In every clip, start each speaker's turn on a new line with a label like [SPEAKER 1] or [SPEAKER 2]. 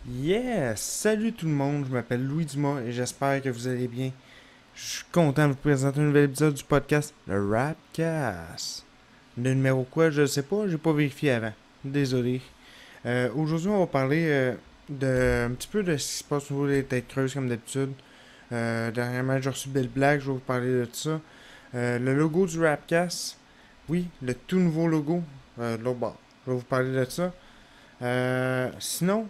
[SPEAKER 1] Yes! Salut tout le monde, je m'appelle Louis Dumas et j'espère que vous allez bien. Je suis content de vous présenter un nouvel épisode du podcast, le Rapcast. Le numéro quoi, je ne sais pas, j'ai pas vérifié avant. Désolé. Aujourd'hui, on va parler de un petit peu de ce qui se passe au niveau des têtes creuses comme d'habitude. Dernièrement, j'ai reçu Bill Black, je vais vous parler de ça. Le logo du Rapcast, oui, le tout nouveau logo, de l'autre bord. Je vais vous parler de ça. Sinon,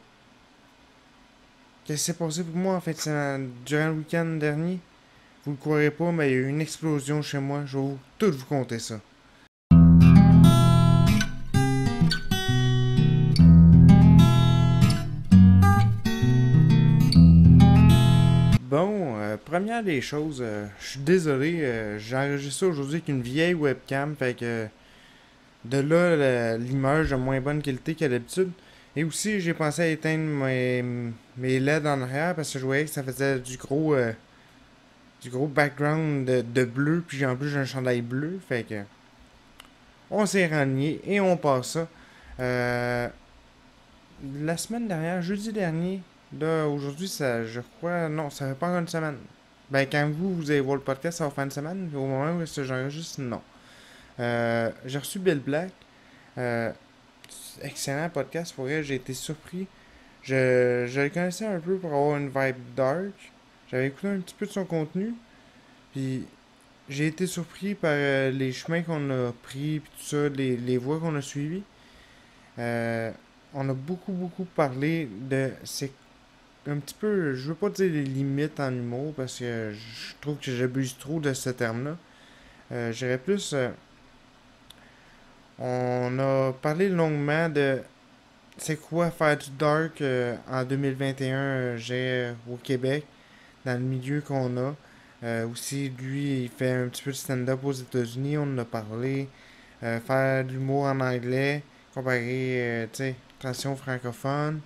[SPEAKER 1] qu'est-ce qui s'est passé pour moi en fait durant le week-end dernier? Vous le croirez pas, mais il y a eu une explosion chez moi. Je vais tout vous conter ça. Bon, première des choses, je suis désolé, j'ai enregistré ça aujourd'hui avec une vieille webcam, fait que de là l'image de moins bonne qualité qu'à d'habitude. Et aussi, j'ai pensé à éteindre mes LED en arrière parce que je voyais que ça faisait du gros background de bleu, puis en plus j'ai un chandail bleu, fait que on s'est renié et on passe ça. Euh, la semaine dernière, jeudi dernier, là, aujourd'hui, ça, je crois, non, ça fait pas encore une semaine. Ben, quand vous allez voir le podcast, ça va faire une semaine. Au moment où j'enregistre, non. J'ai reçu Bill Black. Euh, Excellent podcast. Pour vrai, j'ai été surpris. Je le connaissais un peu pour avoir une vibe dark. J'avais écouté un petit peu de son contenu. Puis j'ai été surpris par les chemins qu'on a pris, puis tout ça, les voies qu'on a suivies. Euh, on a beaucoup parlé de. C'est un petit peu. Je veux pas dire les limites en humour parce que je trouve que j'abuse trop de ce terme-là. J'irais plus. On a parlé longuement de c'est quoi faire du dark en 2021 au Québec, dans le milieu qu'on a. Aussi, lui, il fait un petit peu de stand-up aux États-Unis, on en a parlé. Faire de l'humour en anglais, comparer, tu sais, transition francophone.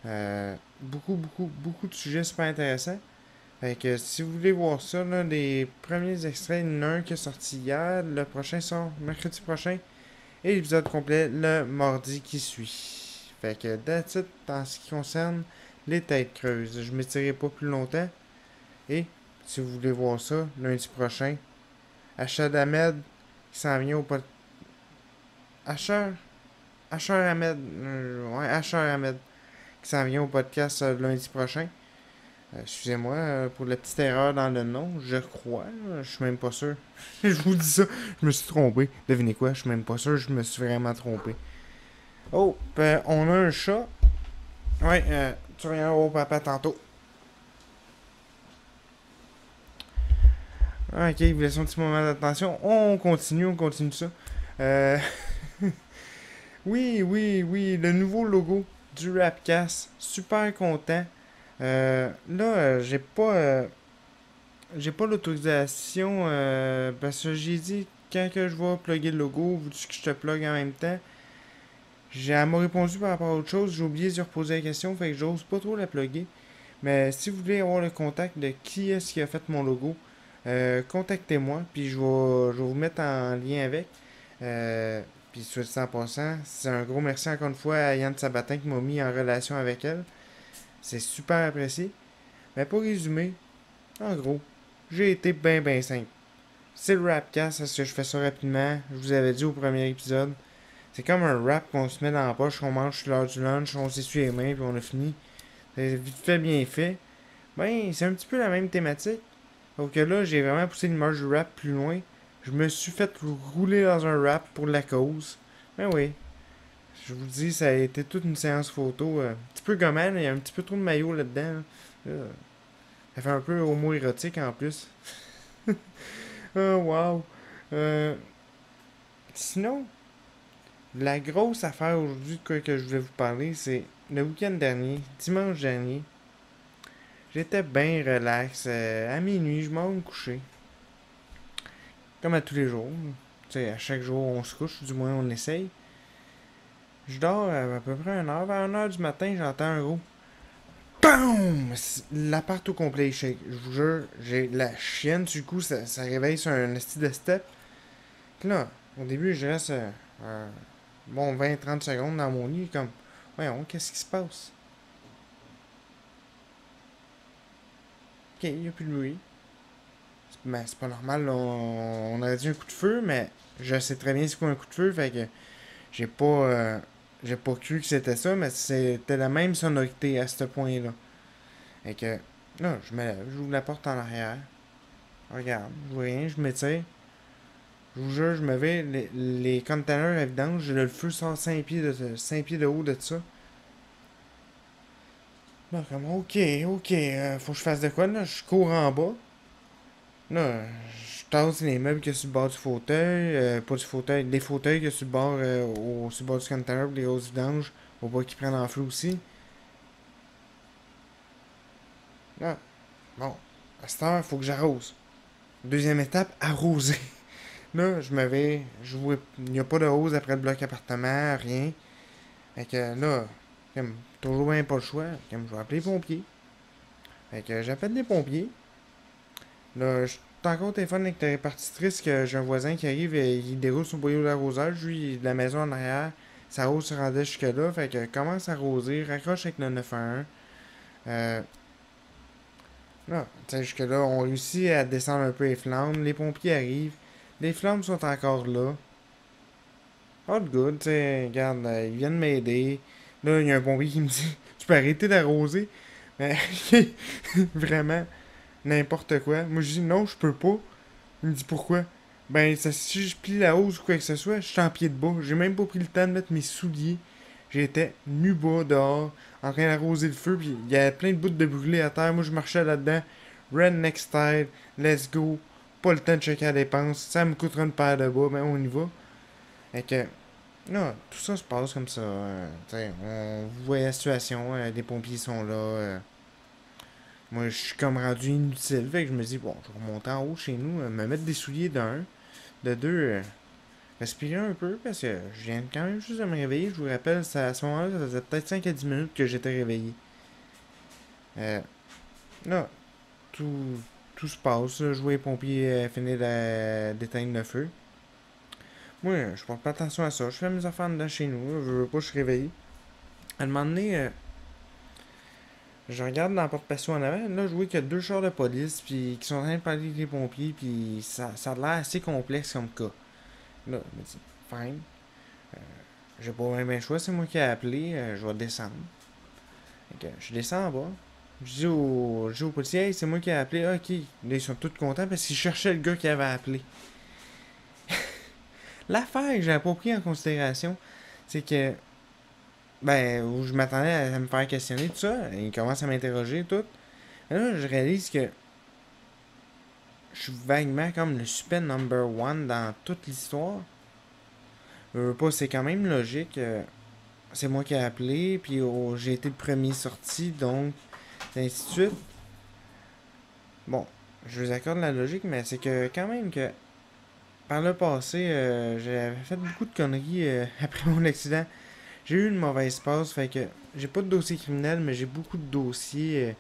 [SPEAKER 1] Beaucoup de sujets super intéressants. Fait que si vous voulez voir ça, là, les premiers extraits, il y en a un qui est sorti hier, le prochain sort mercredi prochain, et l'épisode complet le mardi qui suit. Fait que that's it en ce qui concerne les têtes creuses. Je m'étirerai pas plus longtemps. Et si vous voulez voir ça, lundi prochain, Achad Ahmed qui s'en vient au podcast. Asher Ahmed. Ouais, Asher Ahmed qui s'en vient au podcast lundi prochain. Excusez-moi pour la petite erreur dans le nom, je crois. Je suis même pas sûr. Je vous dis ça, je me suis trompé. Devinez quoi, je suis même pas sûr, je me suis vraiment trompé. Oh, ben, on a un chat. Ouais, tu reviens au papa tantôt. Ah, ok, il vous laisse un petit moment d'attention. On continue ça. Euh, oui, le nouveau logo du Rapcast. Super content. Là, j'ai pas l'autorisation parce que j'ai dit quand que je vais plugger le logo, veux-tu que je te plug en même temps? Elle m'a répondu par rapport à autre chose, j'ai oublié de lui reposer la question, fait que j'ose pas trop la plugger. Mais si vous voulez avoir le contact de qui est-ce qui a fait mon logo, contactez-moi, puis je vais vous mettre en lien avec. Puis sur le 100%, c'est un gros merci encore une fois à Yann Sabatin qui m'a mis en relation avec elle. C'est super apprécié. Mais pour résumer, en gros, j'ai été ben simple. C'est le rapcast, parce que je fais ça rapidement. Je vous avais dit au premier épisode. C'est comme un rap qu'on se met dans la poche, qu'on mange sur l'heure du lunch, on s'essuie les mains, puis on a fini. C'est vite fait, bien fait. Ben, c'est un petit peu la même thématique. Donc là, j'ai vraiment poussé l'image du rap plus loin. Je me suis fait rouler dans un rap pour la cause. Ben oui, je vous dis, ça a été toute une séance photo. Un petit peu gommant, il y a un petit peu trop de maillot là-dedans. Ça fait un peu homo-érotique en plus. Oh, wow. Euh, Sinon, la grosse affaire aujourd'hui de quoi que je voulais vous parler, c'est le week-end dernier, dimanche dernier. J'étais bien relax. À minuit, je m'en vais me coucher. Comme à tous les jours. Tu sais, à chaque jour, on se couche, du moins on essaye. Je dors à peu près 1 heure. Vers 1 heure du matin, j'entends un gros BAM! L'appart au complet, il shake. Je vous jure, j'ai la chienne, du coup, ça réveille sur un esti de step. Puis là, au début, je reste bon 20-30 secondes dans mon lit, comme, voyons, qu'est-ce qui se passe? Ok, il n'y a plus de bruit. Ben, c'est pas normal, là, on aurait dit un coup de feu, mais je sais très bien c'est quoi un coup de feu, fait que j'ai pas, j'ai pas cru que c'était ça, mais c'était la même sonorité à ce point-là. Fait que, là, je me lève, j'ouvre la porte en arrière, regarde, je vois rien, je m'étire, je vous jure, je me vais, les containers à vidange, le feu sort 5 pieds de haut de ça. Là, comme, ok, faut que je fasse de quoi, là, je cours en bas. Là, je tasse les meubles qu'il y a sur le bord du fauteuil, pas du fauteuil, des fauteuils qu'il y a sur le bord, sur le bord du container, les grosses vidanges, au bas qu'ils prennent en feu aussi. Là, bon, à cette heure, faut que j'arrose. Deuxième étape, arroser. Là, je me vais, je vois, il n'y a pas de hose après le bloc appartement, rien. Fait que là, comme, toujours bien pas le choix, comme, je vais appeler les pompiers. Fait que j'appelle les pompiers. Là, je suis encore au téléphone avec la répartitrice que j'ai un voisin qui arrive et il déroule son boyau d'arrosage. Lui, de la maison en arrière, sa hausse se rendait jusque-là. Fait que commence à arroser, raccroche avec le 911. Euh, là, tu sais, jusque-là, on réussit à descendre un peu les flammes. Les pompiers arrivent. Les flammes sont encore là. All good, tu sais, regarde, ils viennent m'aider. Là, il y a un pompier qui me dit tu peux arrêter d'arroser. Mais vraiment, n'importe quoi. Moi, je dis non, je peux pas. Il me dit pourquoi? Ben, ça, si je plie la hausse ou quoi que ce soit, je suis en pied de bas. J'ai même pas pris le temps de mettre mes souliers. J'étais nu bas dehors, en train d'arroser le feu, puis il y avait plein de bouts de brûlés à terre. Moi, je marchais là-dedans. Redneck style, let's go. Pas le temps de checker la dépense. Ça me coûtera une paire de bas, mais on y va. Fait que, là, tout ça se passe comme ça. T'sais, on voit la situation, les pompiers sont là. Moi, je suis comme rendu inutile. Fait que je me dis, bon, je vais remonter en haut chez nous, me mettre des souliers d'un. De deux, respirer un peu parce que je viens quand même juste de me réveiller. Je vous rappelle, à ce moment-là, ça faisait peut-être 5 à 10 minutes que j'étais réveillé. Euh, là, tout, tout se passe. Là. Je vois les pompiers finir d'éteindre le feu. Moi, je porte pas attention à ça. Je fais mes affaires dedans chez nous. Là. Je veux pas, je suis réveillé. À un moment donné, je regarde dans la porte patio en avant. Là, je vois qu'il y a deux chars de police puis qui sont en train de parler avec les pompiers. Puis ça a l'air assez complexe comme cas. Là, je me dis, fine. J'ai pas vraiment le choix, c'est moi qui ai appelé, je vais descendre. Fait que je descends en bas. Je dis au policier, hey, c'est moi qui ai appelé. Ah, ok. Là, ils sont tous contents parce qu'ils cherchaient le gars qui avait appelé. L'affaire que j'avais pas pris en considération, c'est que, ben, où je m'attendais à me faire questionner, tout ça. Ils commencent à m'interroger, tout. Et là, je réalise que je suis vaguement comme le super number one dans toute l'histoire. Pas, c'est quand même logique. C'est moi qui ai appelé, puis j'ai été le premier sorti, donc, ainsi de suite. Bon, je vous accorde la logique, mais c'est que quand même que par le passé, j'avais fait beaucoup de conneries après mon accident. J'ai eu une mauvaise passe, fait que j'ai pas de dossier criminel, mais j'ai beaucoup de dossiers,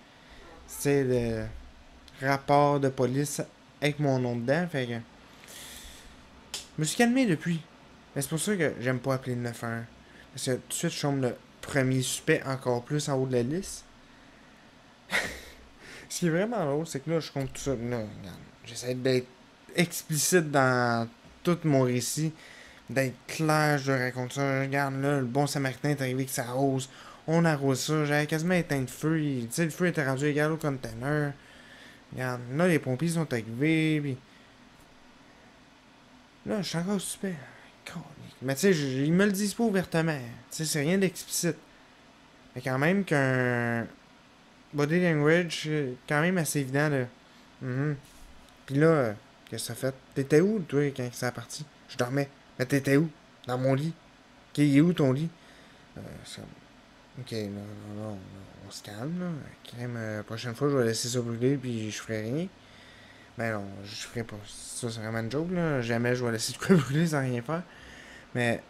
[SPEAKER 1] c'est de rapports de police avec mon nom dedans, fait que je me suis calmé depuis. Mais c'est pour ça que j'aime pas appeler le 911. Parce que tout de suite, je tombe le premier suspect encore plus en haut de la liste. Ce qui est vraiment drôle, c'est que là, je compte tout ça. Là, regarde, j'essaie d'être explicite dans tout mon récit, d'être clair, je raconte ça. Regarde, là, le bon samaritain est arrivé que ça arrose. On arrose ça. J'avais quasiment éteint le feu. Tu sais, le feu était rendu égal au container. Regarde, là, les pompiers sont arrivés. Puis là, je suis encore suspect. Mais tu sais, ils me le disent pas ouvertement. Tu sais, c'est rien d'explicite. Mais quand même qu'un body language, quand même assez évident, là. Mhm. Puis là, qu'est-ce que ça fait? T'étais où, toi, quand ça a parti? Je dormais. Mais t'étais où? Dans mon lit. Ok, il est où ton lit? Ça... Ok, là, on se calme, là. Crème, prochaine fois, je vais laisser ça brûler, puis je ferai rien. Ben non, je ferai pas. Ça, c'est vraiment une joke, là. Jamais je vais laisser de quoi brûler sans rien faire. Mais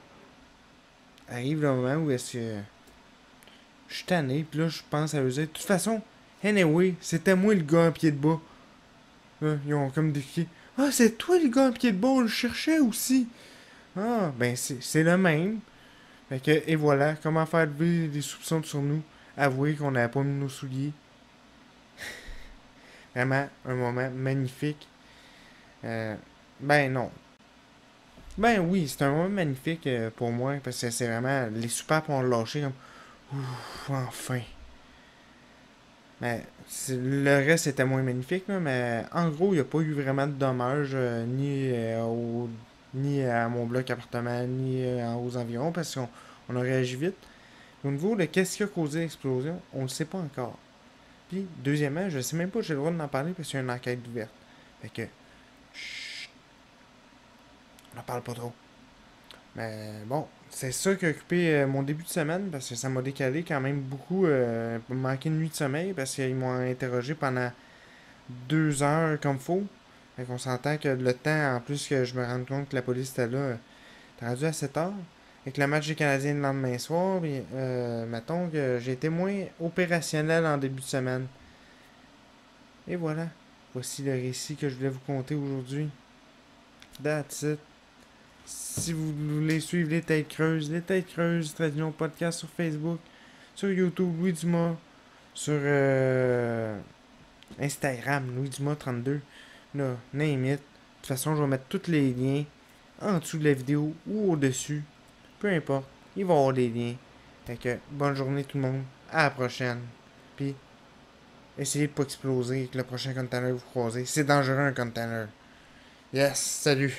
[SPEAKER 1] arrive le moment où est-ce que je suis tanné, puis là, je pense à eux dire, de toute façon, anyway, c'était moi le gars en pied de bas. Là, ils ont comme décrié. Ah, c'est toi le gars en pied de bas, on le cherchait aussi. Ah, ben c'est le même. Fait que, et voilà, comment faire lever des soupçons sur nous. Avouer qu'on n'avait pas mis nos souliers. Vraiment un moment magnifique. Euh, ben non. Ben oui, c'est un moment magnifique pour moi parce que c'est vraiment les soupapes ont lâché comme ouf, enfin. Mais le reste était moins magnifique, là, mais en gros, il n'y a pas eu vraiment de dommages ni à mon bloc appartement, ni aux environs parce qu'on a réagi vite. Au niveau de qu'est-ce qui a causé l'explosion, on ne le sait pas encore. Puis, deuxièmement, je sais même pas si j'ai le droit d'en parler parce qu'il y a une enquête ouverte. Fait que, chut, on n'en parle pas trop. Mais bon, c'est ça qui a occupé mon début de semaine parce que ça m'a décalé quand même beaucoup, manqué une nuit de sommeil parce qu'ils m'ont interrogé pendant 2 heures comme faut. Fait qu'on s'entend que le temps, en plus que je me rende compte que la police était là, t'es rendu à 7 heures. Avec le match des Canadiens le lendemain soir, puis, mettons que j'ai été moins opérationnel en début de semaine. Et voilà. Voici le récit que je voulais vous conter aujourd'hui. That's it. Si vous voulez suivre les Têtes Creuses, Tradition Podcast sur Facebook, sur YouTube, Louis Dumas, sur Instagram, Louis Dumas 32, là, name it. De toute façon, je vais mettre tous les liens en dessous de la vidéo ou au-dessus. Peu importe, il va y avoir des liens. Fait que, bonne journée tout le monde. À la prochaine. Puis, essayez de pas exploser avec le prochain container que vous croisez. C'est dangereux un container. Yes, salut.